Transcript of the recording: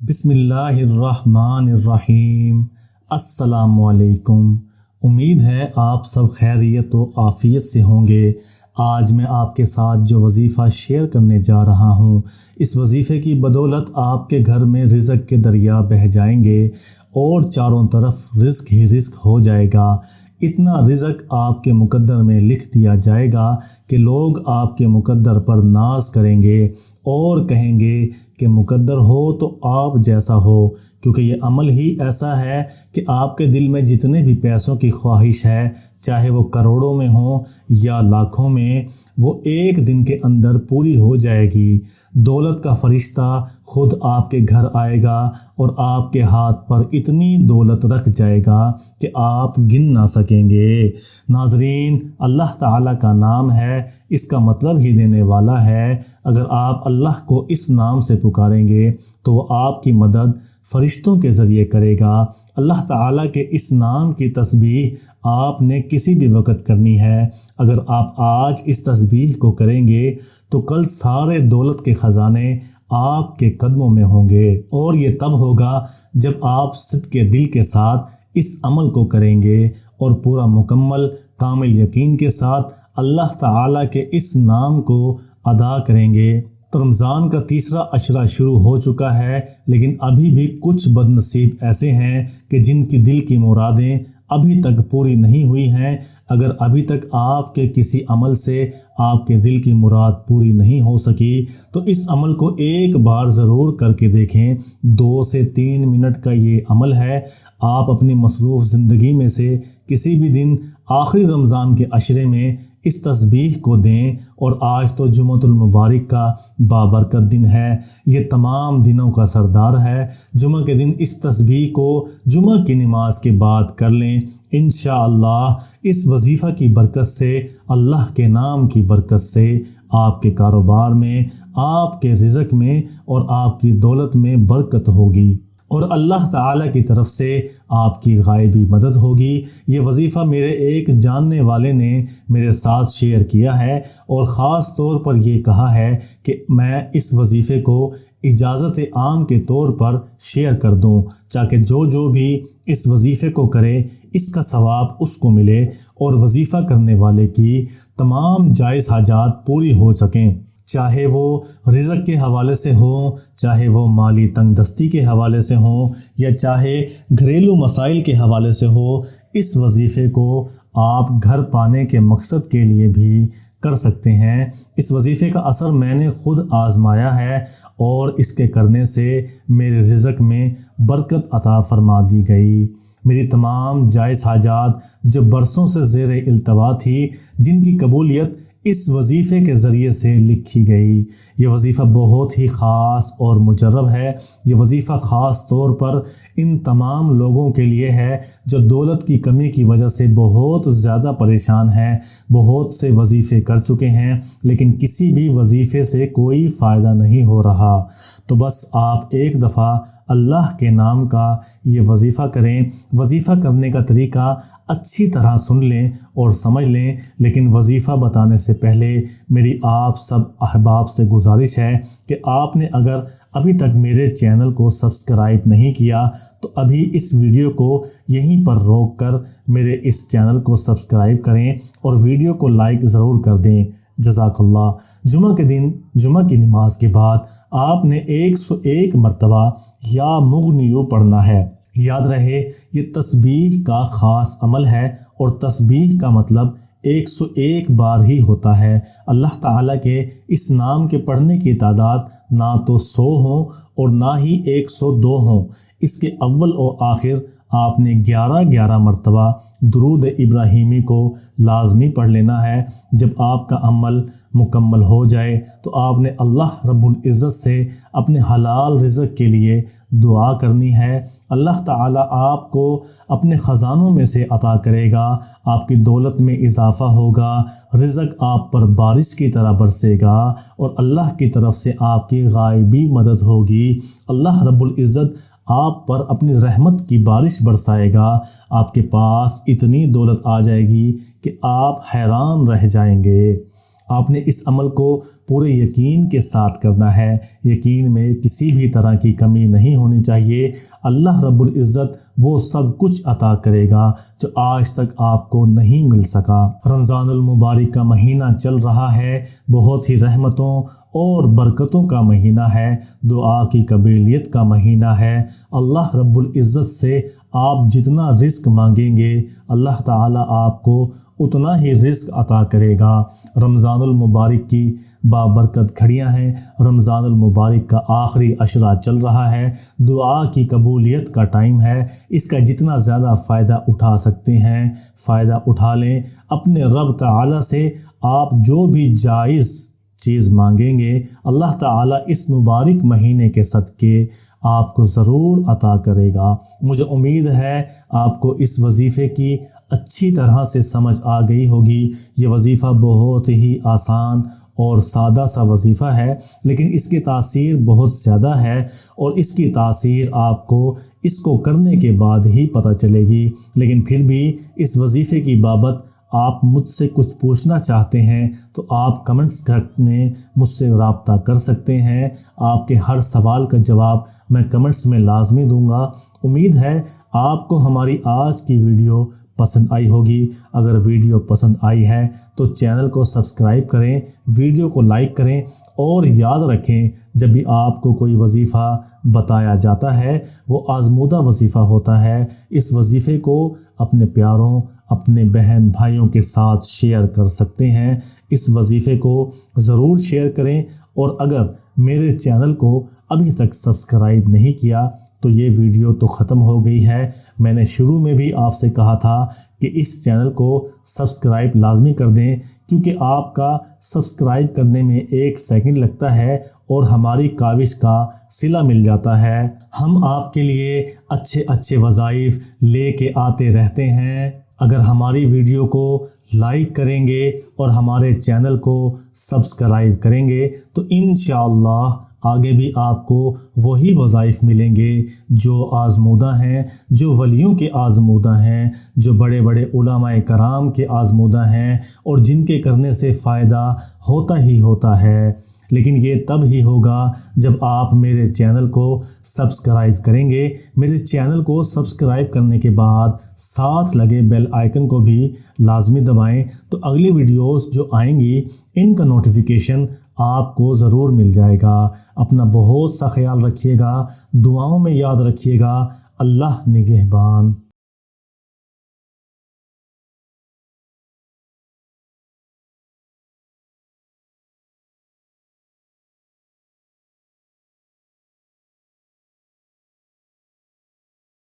بسم اللہ الرحمن الرحیم۔ السلام علیکم۔ امید ہے آپ سب خیریت و عافیت سے ہوں گے۔ آج میں آپ کے ساتھ جو وظیفہ شیئر کرنے جا رہا ہوں، اس وظیفے کی بدولت آپ کے گھر میں رزق کے دریا بہہ جائیں گے اور چاروں طرف رزق ہی رزق ہو جائے گا۔ اتنا رزق آپ کے مقدر میں لکھ دیا جائے گا کہ لوگ آپ کے مقدر پر ناز کریں گے اور کہیں گے کہ مقدر ہو تو آپ جیسا ہو، کیونکہ یہ عمل ہی ایسا ہے کہ آپ کے دل میں جتنے بھی پیسوں کی خواہش ہے، چاہے وہ کروڑوں میں ہوں یا لاکھوں میں، وہ ایک دن کے اندر پوری ہو جائے گی۔ دولت کا فرشتہ خود آپ کے گھر آئے گا اور آپ کے ہاتھ پر اتنی دولت رکھ جائے گا کہ آپ گن نہ سکیں گے۔ ناظرین، اللہ تعالیٰ کا نام ہے، اس کا مطلب ہی دینے والا ہے۔ اگر آپ اللہ کو اس نام سے پکاریں گے تو وہ آپ کی مدد فرشتوں کے ذریعے کرے گا۔ اللہ تعالیٰ کے اس نام کی تسبیح آپ نے کسی بھی وقت کرنی ہے۔ اگر آپ آج اس تسبیح کو کریں گے تو کل سارے دولت کے خزانے آپ کے قدموں میں ہوں گے، اور یہ تب ہوگا جب آپ صدق دل کے ساتھ اس عمل کو کریں گے اور پورا مکمل کامل یقین کے ساتھ اللہ تعالیٰ کے اس نام کو ادا کریں گے۔ تو رمضان کا تیسرا عشرہ شروع ہو چکا ہے، لیکن ابھی بھی کچھ بد نصیب ایسے ہیں کہ جن کی دل کی مرادیں ابھی تک پوری نہیں ہوئی ہیں۔ اگر ابھی تک آپ کے کسی عمل سے آپ کے دل کی مراد پوری نہیں ہو سکی تو اس عمل کو ایک بار ضرور کر کے دیکھیں۔ 2 سے 3 منٹ کا یہ عمل ہے۔ آپ اپنی مصروف زندگی میں سے کسی بھی دن آخری رمضان کے عشرے میں اس تسبیح کو دیں، اور آج تو جمعۃ المبارک کا بابرکت دن ہے، یہ تمام دنوں کا سردار ہے۔ جمعہ کے دن اس تسبیح کو جمعہ کی نماز کے بعد کر لیں۔ انشاءاللہ اس وظیفہ کی برکت سے، اللہ کے نام کی برکت سے آپ کے کاروبار میں، آپ کے رزق میں اور آپ کی دولت میں برکت ہوگی، اور اللہ تعالیٰ کی طرف سے آپ کی غائبی مدد ہوگی۔ یہ وظیفہ میرے ایک جاننے والے نے میرے ساتھ شیئر کیا ہے، اور خاص طور پر یہ کہا ہے کہ میں اس وظیفے کو اجازت عام کے طور پر شیئر کر دوں، تاکہ جو بھی اس وظیفے کو کرے اس کا ثواب اس کو ملے اور وظیفہ کرنے والے کی تمام جائز حاجات پوری ہو سکیں، چاہے وہ رزق کے حوالے سے ہوں، چاہے وہ مالی تنگ دستی کے حوالے سے ہوں، یا چاہے گھریلو مسائل کے حوالے سے ہو۔ اس وظیفے کو آپ گھر پانے کے مقصد کے لیے بھی کر سکتے ہیں۔ اس وظیفے کا اثر میں نے خود آزمایا ہے، اور اس کے کرنے سے میرے رزق میں برکت عطا فرما دی گئی۔ میری تمام جائز حاجات جو برسوں سے زیر التوا تھی، جن کی قبولیت اس وظیفے کے ذریعے سے لکھی گئی۔ یہ وظیفہ بہت ہی خاص اور مجرب ہے۔ یہ وظیفہ خاص طور پر ان تمام لوگوں کے لیے ہے جو دولت کی کمی کی وجہ سے بہت زیادہ پریشان ہیں، بہت سے وظیفے کر چکے ہیں لیکن کسی بھی وظیفے سے کوئی فائدہ نہیں ہو رہا۔ تو بس آپ ایک دفعہ اللہ کے نام کا یہ وظیفہ کریں۔ وظیفہ کرنے کا طریقہ اچھی طرح سن لیں اور سمجھ لیں، لیکن وظیفہ بتانے سے پہلے میری آپ سب احباب سے گزارش ہے کہ آپ نے اگر ابھی تک میرے چینل کو سبسکرائب نہیں کیا تو ابھی اس ویڈیو کو یہیں پر روک کر میرے اس چینل کو سبسکرائب کریں اور ویڈیو کو لائک ضرور کر دیں۔ جزاک اللہ۔ جمعہ کے دن جمعہ کی نماز کے بعد آپ نے 101 مرتبہ یا مغنیو پڑھنا ہے۔ یاد رہے، یہ تسبیح کا خاص عمل ہے، اور تسبیح کا مطلب 101 بار ہی ہوتا ہے۔ اللہ تعالیٰ کے اس نام کے پڑھنے کی تعداد نہ تو 100 ہوں اور نہ ہی 102 ہوں۔ اس کے اول و آخر آپ نے 11 مرتبہ درود ابراہیمی کو لازمی پڑھ لینا ہے۔ جب آپ کا عمل مکمل ہو جائے تو آپ نے اللہ رب العزت سے اپنے حلال رزق کے لیے دعا کرنی ہے۔ اللہ تعالیٰ آپ کو اپنے خزانوں میں سے عطا کرے گا، آپ کی دولت میں اضافہ ہوگا، رزق آپ پر بارش کی طرح برسے گا، اور اللہ کی طرف سے آپ کی غائبی مدد ہوگی۔ اللہ رب العزت آپ پر اپنی رحمت کی بارش برسائے گا۔ آپ کے پاس اتنی دولت آ جائے گی کہ آپ حیران رہ جائیں گے۔ آپ نے اس عمل کو پورے یقین کے ساتھ کرنا ہے، یقین میں کسی بھی طرح کی کمی نہیں ہونی چاہیے۔ اللہ رب العزت وہ سب کچھ عطا کرے گا جو آج تک آپ کو نہیں مل سکا۔ رمضان المبارک کا مہینہ چل رہا ہے، بہت ہی رحمتوں اور برکتوں کا مہینہ ہے، دعا کی قبولیت کا مہینہ ہے۔ اللہ رب العزت سے آپ جتنا رزق مانگیں گے اللہ تعالیٰ آپ کو اتنا ہی رزق عطا کرے گا۔ رمضان المبارک کی بابرکت گھڑیاں ہیں، رمضان المبارک کا آخری عشرہ چل رہا ہے، دعا کی قبولیت کا ٹائم ہے۔ اس کا جتنا زیادہ فائدہ اٹھا سکتے ہیں فائدہ اٹھا لیں۔ اپنے رب تعالیٰ سے آپ جو بھی جائز چیز مانگیں گے اللہ تعالیٰ اس مبارک مہینے کے صدقے آپ کو ضرور عطا کرے گا۔ مجھے امید ہے آپ کو اس وظیفے کی اچھی طرح سے سمجھ آ گئی ہوگی۔ یہ وظیفہ بہت ہی آسان اور سادہ سا وظیفہ ہے، لیکن اس کی تاثیر بہت زیادہ ہے، اور اس کی تاثیر آپ کو اس کو کرنے کے بعد ہی پتہ چلے گی۔ لیکن پھر بھی اس وظیفے کی بابت آپ مجھ سے کچھ پوچھنا چاہتے ہیں تو آپ کمنٹس میں مجھ سے رابطہ کر سکتے ہیں۔ آپ کے ہر سوال کا جواب میں کمنٹس میں لازمی دوں گا۔ امید ہے آپ کو ہماری آج کی ویڈیو پسند آئی ہوگی۔ اگر ویڈیو پسند آئی ہے تو چینل کو سبسکرائب کریں، ویڈیو کو لائک کریں، اور یاد رکھیں جب بھی آپ کو کوئی وظیفہ بتایا جاتا ہے وہ آزمودہ وظیفہ ہوتا ہے۔ اس وظیفے کو اپنے پیاروں، اپنے بہن بھائیوں کے ساتھ شیئر کر سکتے ہیں۔ اس وظیفے کو ضرور شیئر کریں، اور اگر میرے چینل کو ابھی تک سبسکرائب نہیں کیا تو یہ ویڈیو تو ختم ہو گئی ہے۔ میں نے شروع میں بھی آپ سے کہا تھا کہ اس چینل کو سبسکرائب لازمی کر دیں، کیونکہ آپ کا سبسکرائب کرنے میں 1 سیکنڈ لگتا ہے اور ہماری کاوش کا صلہ مل جاتا ہے۔ ہم آپ کے لیے اچھے وظائف لے کے آتے رہتے ہیں۔ اگر ہماری ویڈیو کو لائک کریں گے اور ہمارے چینل کو سبسکرائب کریں گے تو انشاءاللہ آگے بھی آپ کو وہی وظائف ملیں گے جو آزمودہ ہیں، جو ولیوں کے آزمودہ ہیں، جو بڑے بڑے علماء کرام کے آزمودہ ہیں، اور جن کے کرنے سے فائدہ ہوتا ہی ہوتا ہے۔ لیکن یہ تب ہی ہوگا جب آپ میرے چینل کو سبسکرائب کریں گے۔ میرے چینل کو سبسکرائب کرنے کے بعد ساتھ لگے بیل آئیکن کو بھی لازمی دبائیں، تو اگلی ویڈیوز جو آئیں گی ان کا نوٹیفیکیشن آپ کو ضرور مل جائے گا۔ اپنا بہت سا خیال رکھیے گا، دعاؤں میں یاد رکھیے گا۔ اللہ نگہبان۔